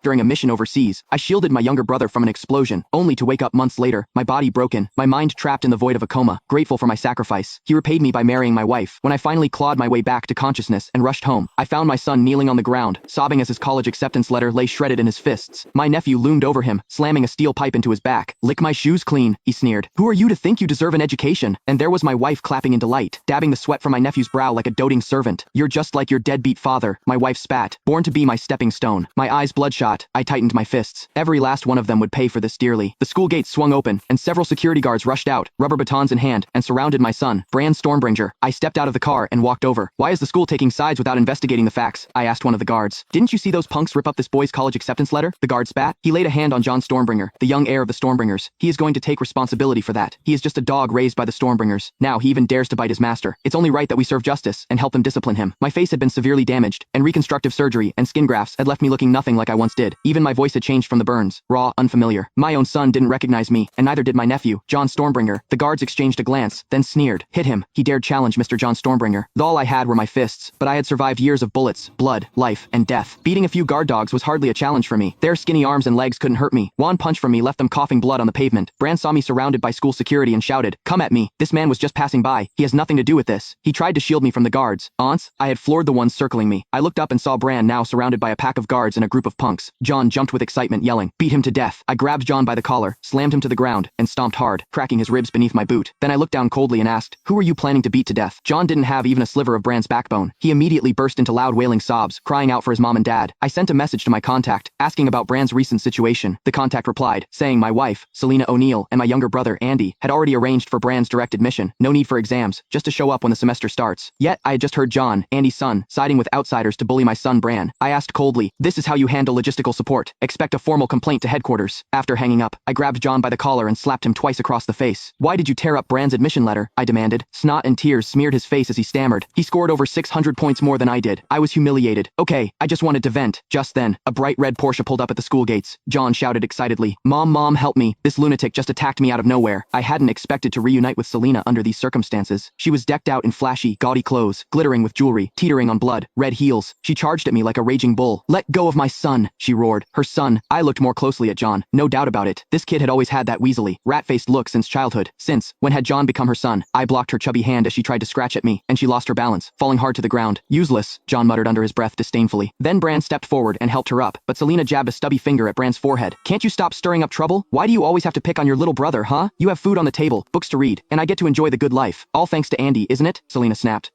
during a mission overseas. I shielded my younger brother from an explosion, only to wake up months later, my body broken, my mind trapped in the void of a coma. Grateful for my sacrifice, he repaid me by marrying my wife. When I finally clawed my way back to consciousness and rushed home, I found my son kneeling on the ground, sobbing as his college acceptance letter lay shredded in his fists. My nephew loomed over him, slamming a steel pipe into his back. "Lick my shoes clean," he sneered. "Who are you to think you deserve an education?" And there was my wife clapping in delight, dabbing the sweat from my nephew's brow like a doting servant. "You're just like your deadbeat father," my wife spat, born to be my stepping stone. My eyes bloodshot, I tightened my fists. Every last one of them would pay for this dearly. The school gates swung open, and several security guards rushed out, rubber batons in hand, and surrounded my son, Bran Stormbringer. I stepped out of the car and walked over. "Why is the school taking sides without investigating the facts?" I asked one of the guards. "Didn't you see those punks rip up this boy's college acceptance letter?" The guard spat. He laid a hand on Jon Stormbringer, the young heir of the Stormbringers. "He is going to take responsibility for that. He is just a dog raised by the Stormbringers. Now he even dares to bite his master. It's only right that we serve justice and help them discipline him." My face had been severely damaged, and reconstructive surgery and skin grafts had left me looking nothing like I once did. Even my voice had changed from the burns, raw, unfamiliar. My own son didn't recognize me, and neither did my nephew, Jon Stormbringer. The guards exchanged a glance, then sneered. "Hit him," he dared challenge Mr. Jon Stormbringer. All I had were my fists, but I had survived years of bullets, blood, life, and death. Beating a few guard dogs was hardly a challenge for me. Their skinny arms and legs couldn't hurt me. One punch from me left them coughing blood on the pavement. Bran saw me surrounded by school security and shouted, "Come at me. This man was just passing by. He has nothing to do with this." He tried to shield me from the guards. Aunts, I had floored the ones circling me. I looked up and saw Bran now surrounded by a pack of guards and a group of punks. Jon jumped with excitement, yelling, "Beat him to death." I grabbed Jon by the collar, slammed him to the ground, and stomped hard, cracking his ribs beneath my boot. Then I looked down coldly and asked, "Who are you planning to beat to death?" Jon didn't have even a sliver of Bran's backbone. He immediately burst into loud wailing sobs, crying out for his mom and dad. I sent a message to my contact, asking about Bran's recent situation. The contact replied, saying my wife, Selena O'Neill, and my younger brother, Andy, had already arranged for Bran's direct admission. No need for exams, just to show up when the semester starts. Yet, I had just heard Jon, Andy's son, siding with outsiders to bully my son Bran. I asked coldly, "This is how you handle logistical support. Expect a formal complaint to headquarters." After hanging up, I grabbed Jon by the collar and slapped him twice across the face. "Why did you tear up Bran's admission letter?" I demanded. Snot and tears smeared his face as he stammered. He scored over 600 points more than I did. I was humiliated. "Okay, I just wanted to vent." Just then, a bright red Porsche pulled up at the school gates. Jon shouted excitedly, Mom, help me. This lunatic just attacked me out of nowhere." I hadn't expected to reunite with Selena under these circumstances. She was decked out in flashy, gaudy clothes, glittering with jewelry, teetering on blood, red heels. She charged at me like a raging bull. "Let go of my son," she roared. Her son. I looked more closely at Jon. No doubt about it. This kid had always had that weaselly, rat-faced look since childhood. When had Jon become her son? I blocked her chubby hand as she tried to scratch at me, and she lost her balance, falling hard to the ground. "Useless," Jon muttered under his breath disdainfully. Then Bran stepped forward and helped her up, but Selena jabbed a stubby finger at Bran's forehead. "Can't you stop stirring up trouble? Why do you always have to pick on your little brother, huh? You have food on the table, books to read, and I get to enjoy the good life. All thanks to Andy, isn't it?" Selena snapped.